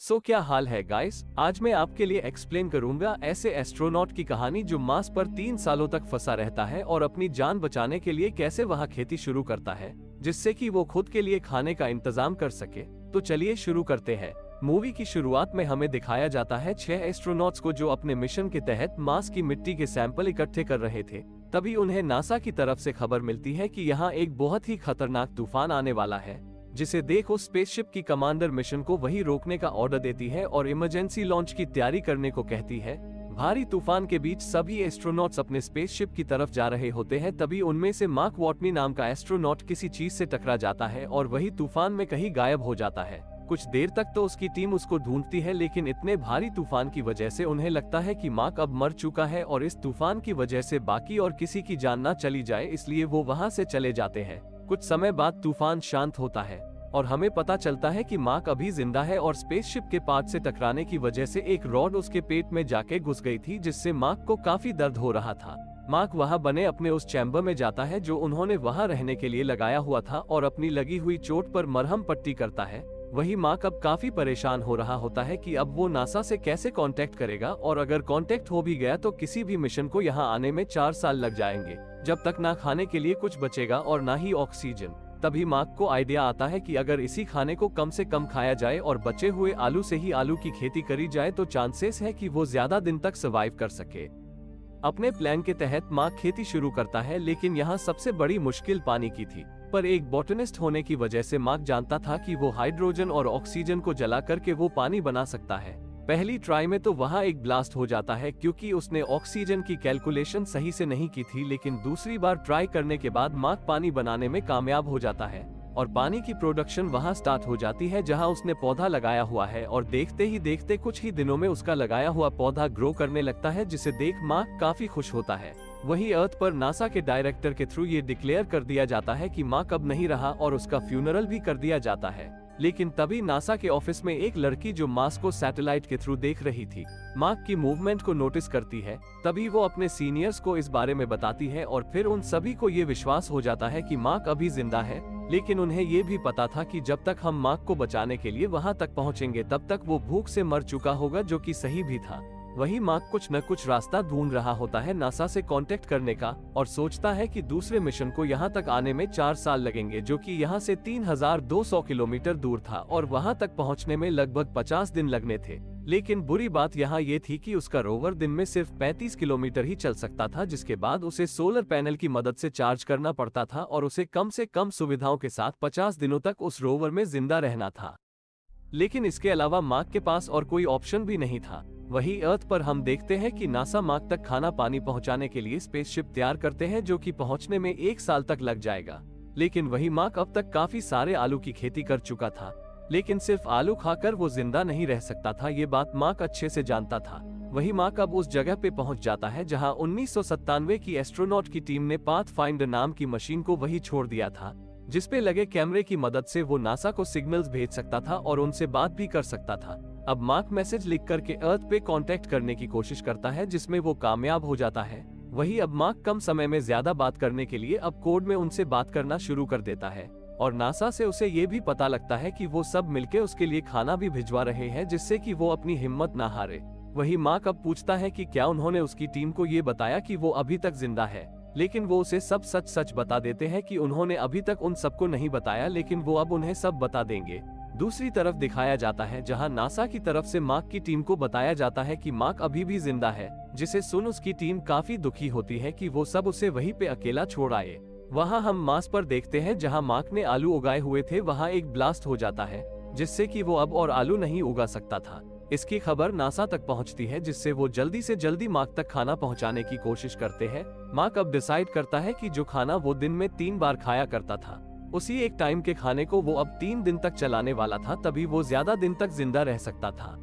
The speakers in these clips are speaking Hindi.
क्या हाल है गाइस। आज मैं आपके लिए एक्सप्लेन करूंगा ऐसे एस्ट्रोनॉट की कहानी जो मार्स पर 3 सालों तक फंसा रहता है और अपनी जान बचाने के लिए कैसे वहां खेती शुरू करता है, जिससे कि वो खुद के लिए खाने का इंतजाम कर सके। तो चलिए शुरू करते हैं। मूवी की शुरुआत में हमें दिखाया जाता है 6 एस्ट्रोनॉट्स को जो अपने मिशन के तहत मार्स की मिट्टी के सैंपल इकट्ठे कर रहे थे। तभी उन्हें नासा की तरफ से खबर मिलती है कि यहाँ एक बहुत ही खतरनाक तूफान आने वाला है, जिसे देख उस स्पेसशिप की कमांडर मिशन को वही रोकने का ऑर्डर देती है और इमरजेंसी लॉन्च की तैयारी करने को कहती है। भारी तूफान के बीच सभी एस्ट्रोनॉट्स अपने स्पेसशिप की तरफ जा रहे होते हैं। तभी उनमें से मार्क वॉटनी नाम का एस्ट्रोनॉट किसी चीज से टकरा जाता है और वही तूफान में कहीं गायब हो जाता है। कुछ देर तक तो उसकी टीम उसको ढूंढती है, लेकिन इतने भारी तूफान की वजह से उन्हें लगता है कि मार्क अब मर चुका है और इस तूफान की वजह से बाकी और किसी की जान ना चली जाए, इसलिए वो वहां से चले जाते हैं। कुछ समय बाद तूफान शांत होता है और हमें पता चलता है कि मार्क अभी जिंदा है और स्पेसशिप के पार्ट से टकराने की वजह से एक रॉड उसके पेट में जाके घुस गई थी, जिससे मार्क को काफी दर्द हो रहा था। मार्क वहां बने अपने उस चैम्बर में जाता है जो उन्होंने वहां रहने के लिए लगाया हुआ था और अपनी लगी हुई चोट पर मरहम पट्टी करता है। वही मार्क अब काफी परेशान हो रहा होता है कि अब वो नासा से कैसे कांटेक्ट करेगा, और अगर कांटेक्ट हो भी गया तो किसी भी मिशन को यहाँ आने में 4 साल लग जाएंगे, जब तक ना खाने के लिए कुछ बचेगा और ना ही ऑक्सीजन। तभी मार्क को आइडिया आता है कि अगर इसी खाने को कम से कम खाया जाए और बचे हुए आलू से ही आलू की खेती करी जाए तो चांसेस है कि वो ज्यादा दिन तक सर्वाइव कर सके। अपने प्लान के तहत मार्क खेती शुरू करता है, लेकिन यहाँ सबसे बड़ी मुश्किल पानी की थी। पर एक बॉटनिस्ट होने की वजह से मार्क जानता था कि वो हाइड्रोजन और ऑक्सीजन को जला करके वो पानी बना सकता है। पहली ट्राई में तो वहाँ एक ब्लास्ट हो जाता है क्योंकि उसने ऑक्सीजन की कैलकुलेशन सही से नहीं की थी, लेकिन दूसरी बार ट्राई करने के बाद मार्क पानी बनाने में कामयाब हो जाता है और पानी की प्रोडक्शन वहाँ स्टार्ट हो जाती है जहाँ उसने पौधा लगाया हुआ है। और देखते ही देखते कुछ ही दिनों में उसका लगाया हुआ पौधा ग्रो करने लगता है, जिसे देख मार्क काफी खुश होता है। वहीं अर्थ पर नासा के डायरेक्टर के थ्रू ये डिक्लेयर कर दिया जाता है कि मार्क अब नहीं रहा और उसका फ्यूनरल भी कर दिया जाता है। लेकिन तभी नासा के ऑफिस में एक लड़की जो मार्स को सैटेलाइट के थ्रू देख रही थी, मार्क की मूवमेंट को नोटिस करती है। तभी वो अपने सीनियर्स को इस बारे में बताती है और फिर उन सभी को ये विश्वास हो जाता है कि मार्क अभी जिंदा है। लेकिन उन्हें ये भी पता था कि जब तक हम मार्क को बचाने के लिए वहां तक पहुंचेंगे तब तक वो भूख से मर चुका होगा, जो कि सही भी था। वही मार्क कुछ न कुछ रास्ता ढूंढ रहा होता है नासा से कांटेक्ट करने का और सोचता है कि दूसरे मिशन को यहाँ तक आने में 4 साल लगेंगे, जो कि यहाँ से 3200 किलोमीटर दूर था और वहाँ तक पहुँचने में लगभग 50 दिन लगने थे। लेकिन बुरी बात यहाँ ये थी कि उसका रोवर दिन में सिर्फ 35 किलोमीटर ही चल सकता था, जिसके बाद उसे सोलर पैनल की मदद से चार्ज करना पड़ता था और उसे कम से कम सुविधाओं के साथ 50 दिनों तक उस रोवर में जिंदा रहना था। लेकिन इसके अलावा मार्क के पास और कोई ऑप्शन भी नहीं था। वही अर्थ पर हम देखते हैं कि नासा मार्क तक खाना पानी पहुंचाने के लिए स्पेसशिप तैयार करते हैं, जो कि पहुंचने में 1 साल तक लग जाएगा। लेकिन वही मार्क अब तक काफी सारे आलू की खेती कर चुका था, लेकिन सिर्फ आलू खाकर वो जिंदा नहीं रह सकता था। ये बात मार्क अच्छे से जानता था। वही मार्क अब उस जगह पे पहुंच जाता है जहां 1997 की एस्ट्रोनॉट की टीम ने पाथफाइंडर नाम की मशीन को वही छोड़ दिया था, जिसपे लगे कैमरे की मदद से वो नासा को सिग्नल्स भेज सकता था और उनसे बात भी कर सकता था। अब मार्क मैसेज लिख करके अर्थ पे कांटेक्ट करने की कोशिश करता है, जिसमें वो कामयाब हो जाता है। वही अब मार्क कम समय में ज्यादा बात करने के लिए अब कोड में उनसे बात करना शुरू कर देता है और नासा से उसे ये भी पता लगता है कि वो सब मिलके उसके लिए खाना भी भिजवा रहे हैं, जिससे कि वो अपनी हिम्मत ना हारे। वही मार्क अब पूछता है कि क्या उन्होंने उसकी टीम को ये बताया कि वो अभी तक जिंदा है, लेकिन वो उसे सब सच सच बता देते हैं कि उन्होंने अभी तक उन सबको नहीं बताया, लेकिन वो अब उन्हें सब बता देंगे। दूसरी तरफ दिखाया जाता है जहां नासा की तरफ से मार्क की टीम को बताया जाता है कि मार्क अभी भी जिंदा है, जिसे सुन उसकी टीम काफी दुखी होती है कि वो सब उसे वहीं पे अकेला छोड़ आए। वहां हम मार्स पर देखते हैं जहां मार्क ने आलू उगाए हुए थे, वहां एक ब्लास्ट हो जाता है, जिससे कि वो अब और आलू नहीं उगा सकता था। इसकी खबर नासा तक पहुंचती है, जिससे वो जल्दी से जल्दी मार्क तक खाना पहुंचाने की कोशिश करते हैं। मार्क अब डिसाइड करता है कि जो खाना वो दिन में 3 बार खाया करता था, उसी एक टाइम के खाने को वो अब 3 दिन तक चलाने वाला था, तभी वो ज्यादा दिन तक जिंदा रह सकता था।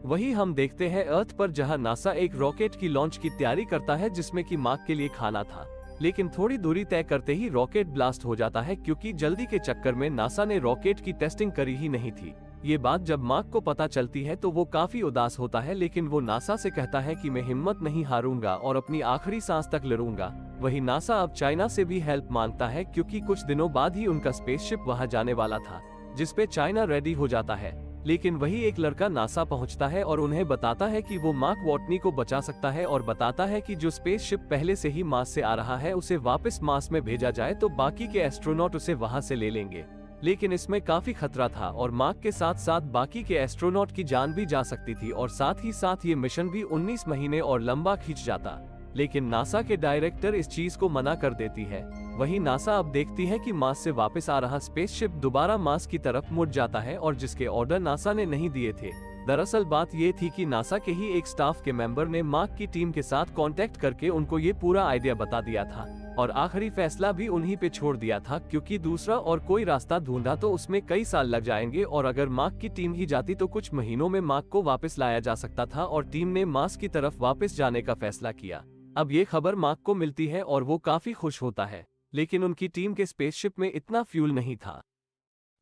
वही हम देखते हैं अर्थ पर जहां नासा एक रॉकेट की लॉन्च की तैयारी करता है, जिसमें कि मार्क के लिए खाना था। लेकिन थोड़ी दूरी तय करते ही रॉकेट ब्लास्ट हो जाता है, क्योंकि जल्दी के चक्कर में नासा ने रॉकेट की टेस्टिंग करी ही नहीं थी। ये बात जब मार्क को पता चलती है तो वो काफी उदास होता है, लेकिन वो नासा से कहता है कि मैं हिम्मत नहीं हारूंगा और अपनी आखिरी सांस तक लड़ूंगा। वही नासा अब चाइना से भी हेल्प मांगता है, क्योंकि कुछ दिनों बाद ही उनका स्पेसशिप वहां जाने वाला था, जिसपे चाइना रेडी हो जाता है। लेकिन वही एक लड़का नासा पहुंचता है और उन्हें बताता है कि वो मार्क वॉटनी को बचा सकता है और बताता है कि जो स्पेसशिप पहले से ही मार्स से आ रहा है उसे वापस मार्स में भेजा जाए तो बाकी के एस्ट्रोनॉट उसे वहां से ले लेंगे। लेकिन इसमें काफी खतरा था और मार्क के साथ साथ बाकी के एस्ट्रोनॉट की जान भी जा सकती थी और साथ ही साथ ये मिशन भी 19 महीने और लंबा खींच जाता। लेकिन नासा के डायरेक्टर इस चीज को मना कर देती है। वहीं नासा अब देखती है कि मार्स से वापस आ रहा स्पेसशिप दोबारा मार्स की तरफ मुड़ जाता है और जिसके ऑर्डर नासा ने नहीं दिए थे। दरअसल बात ये थी कि नासा के ही एक स्टाफ के मेंबर ने मार्क की टीम के साथ कांटेक्ट करके उनको ये पूरा आइडिया बता दिया था और आखिरी फैसला भी उन्हीं पे छोड़ दिया था, क्योंकि दूसरा और कोई रास्ता ढूंढा तो उसमें कई साल लग जाएंगे और अगर मार्क की टीम ही जाती तो कुछ महीनों में मार्क को वापस लाया जा सकता था और टीम ने मार्स की तरफ वापस जाने का फैसला किया। अब ये खबर मार्क को मिलती है और वो काफी खुश होता है, लेकिन उनकी टीम के स्पेसशिप में इतना फ्यूल नहीं था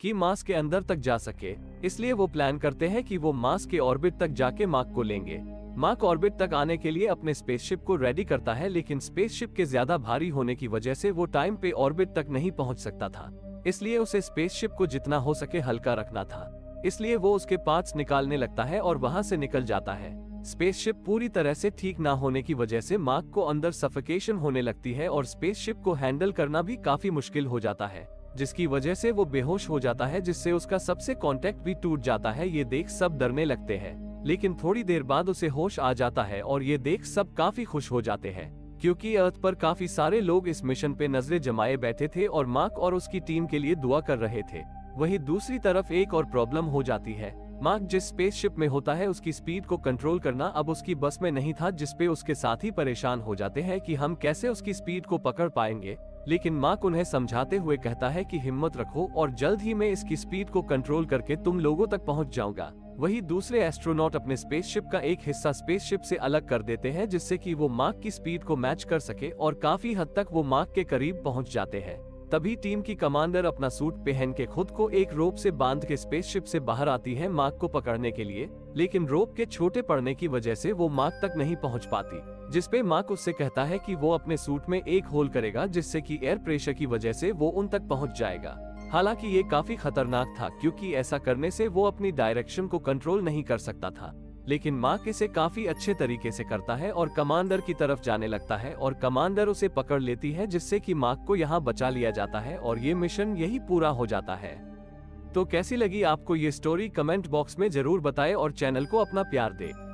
कि मार्स के अंदर तक जा सके, इसलिए वो प्लान करते हैं कि वो मार्स के ऑर्बिट तक जाके मार्क को लेंगे। मार्क ऑर्बिट तक आने के लिए अपने स्पेसशिप को रेडी करता है, लेकिन स्पेसशिप के ज्यादा भारी होने की वजह से वो टाइम पे ऑर्बिट तक नहीं पहुंच सकता था, इसलिए उसे स्पेसशिप को जितना हो सके हल्का रखना था। इसलिए वो उसके पार्ट्स निकालने लगता है और वहां से निकल जाता है। स्पेसशिप पूरी तरह से ठीक ना होने की वजह से मार्क को अंदर सफोकेशन होने लगती है और स्पेसशिप को हैंडल करना भी काफी मुश्किल हो जाता है, जिसकी वजह से वो बेहोश हो जाता है, जिससे उसका सबसे कांटेक्ट भी टूट जाता है। ये देख सब डरने लगते हैं, लेकिन थोड़ी देर बाद उसे होश आ जाता है और ये देख सब काफी खुश हो जाते हैं, क्योंकि अर्थ पर काफी सारे लोग इस मिशन पे नजरें जमाए बैठे थे और मार्क और उसकी टीम के लिए दुआ कर रहे थे। वहीं दूसरी तरफ एक और प्रॉब्लम हो जाती है। मार्क जिस स्पेसशिप में होता है उसकी स्पीड को कंट्रोल करना अब उसकी बस में नहीं था, जिसपे उसके साथी परेशान हो जाते हैं कि हम कैसे उसकी स्पीड को पकड़ पाएंगे। लेकिन मार्क उन्हें समझाते हुए कहता है कि हिम्मत रखो और जल्द ही मैं इसकी स्पीड को कंट्रोल करके तुम लोगों तक पहुंच जाऊंगा। वही दूसरे एस्ट्रोनॉट अपने स्पेसशिप का एक हिस्सा स्पेसशिप से अलग कर देते हैं, जिससे कि वो मार्क की स्पीड को मैच कर सके और काफी हद तक वो मार्क के करीब पहुंच जाते हैं। तभी टीम की कमांडर अपना सूट पहन के खुद को एक रोप से बांध के स्पेसशिप से बाहर आती है मार्क को पकड़ने के लिए, लेकिन रोप के छोटे पड़ने की वजह से वो मार्क तक नहीं पहुंच पाती, जिसपे मार्क उससे कहता है कि वो अपने सूट में एक होल करेगा, जिससे कि एयर प्रेशर की वजह से वो उन तक पहुंच जाएगा। हालांकि ये काफी खतरनाक था, क्योंकि ऐसा करने से वो अपनी डायरेक्शन को कंट्रोल नहीं कर सकता था, लेकिन मार्क इसे काफी अच्छे तरीके से करता है और कमांडर की तरफ जाने लगता है और कमांडर उसे पकड़ लेती है, जिससे कि मार्क को यहाँ बचा लिया जाता है और ये मिशन यही पूरा हो जाता है। तो कैसी लगी आपको ये स्टोरी, कमेंट बॉक्स में जरूर बताएं और चैनल को अपना प्यार दें।